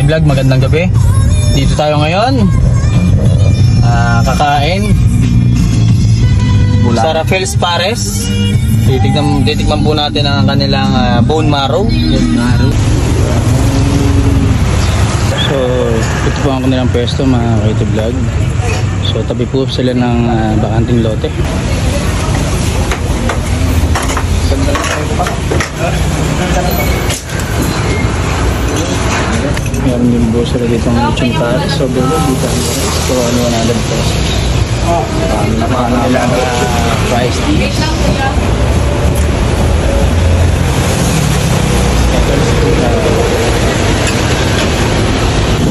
Vlog, magandang gabi. Dito tayo ngayon kakain sa Rafael's Pares. Titignan po natin ang kanilang bone marrow. So ito po ang kanilang pwesto, mga ka-YouTube Vlog. So tabi po sila ng bakanting lote. Meron din po sila dito ng lechon pares. So dito dito so ano na lang po. Napakalalang rice tea.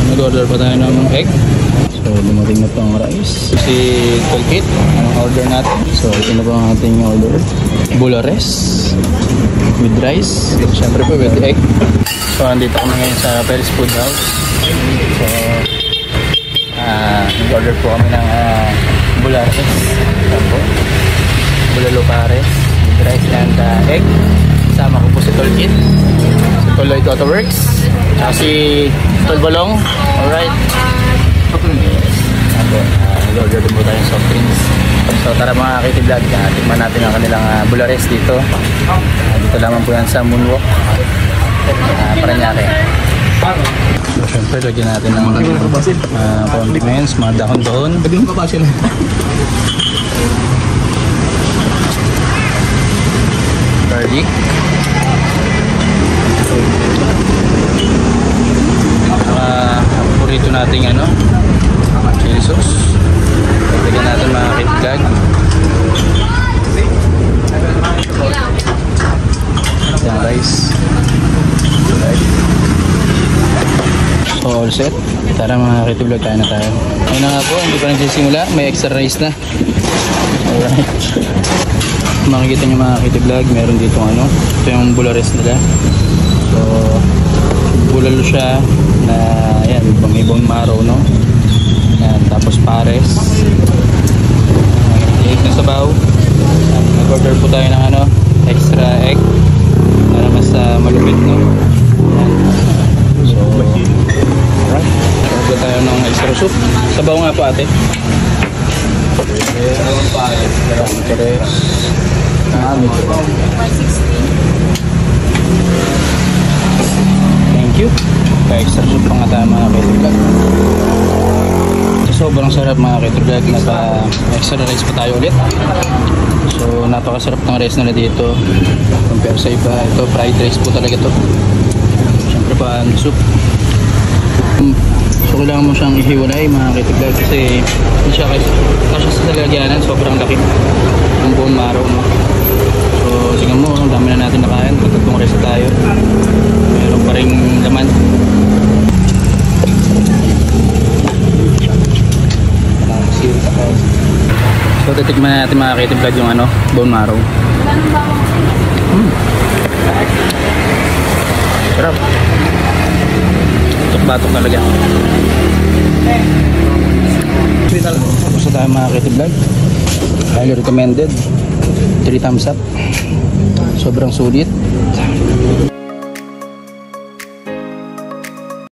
Nag-order pa tayo ng egg. So dumating na po ang rice. Si Tolkit ang order natin. So ito na po ang ating order. Bulares with rice. Siyempre po with egg. So andito kami ngayon sa Paris Food House. So nag-order po kami ng bulares. Bulalo pares with rice and egg. Sama ko po si Tolkit. Si Toloy Toto Works. Si Tolbalong. Alright. Nag-order din po tayong soft drinks. So tara mga ka-YouTube Vlog, tikman natin ang kanilang bulares dito. Dito lamang po yan sa Moonwalk, Paranaque. So syempre lagyan natin ng condiments, mga dahon-dahon. Garlic. Paborito nating chili sauce. Lagyan natin mga ka-YouTube Vlog. Yung rice. So all set. Tara mga ka-YouTube Vlog, kain na tayo. Ayun na nga po, hindi pa nagsisimula. May extra rice na. Alright. Makikita nyo mga ka-YouTube Vlog, meron dito ito yung bulares nila. So bulalo siya na yan, ibang marrow, no? Yan, tapos pares. Egg na sabaw. Nag-order po tayo ng extra egg para mas malupit, no? Yan. So alright, order tayo ng extra soup. Sabaw nga po ate. Pares. Thank you. Extra soup pa nga tayo mga ka-YouTube Vlog. Sobrang sarap mga ka-YouTube Vlog. Naka-extra rice pa tayo ulit. So napakasarap ng rice nila dito compare sa iba. Ito fried rice po talaga to. Siyempre pa ang soup. So kailangan mo siyang ihiwalay mga ka-YouTube Vlog kasi hindi siya kasya sa lalagyanan. Sobrang laki ng bone marrow, no? So tingnan mo, ang dami na natin nakain. Tatlong rice na tayo. Meron pa ring laman. So titikman na natin mga ka-YouTube Vlog yung bone marrow. Sarap. Batok talaga. Tapos na tayo mga ka-YouTube Vlog. Highly recommended. 3 thumbs up. Sobrang sulit.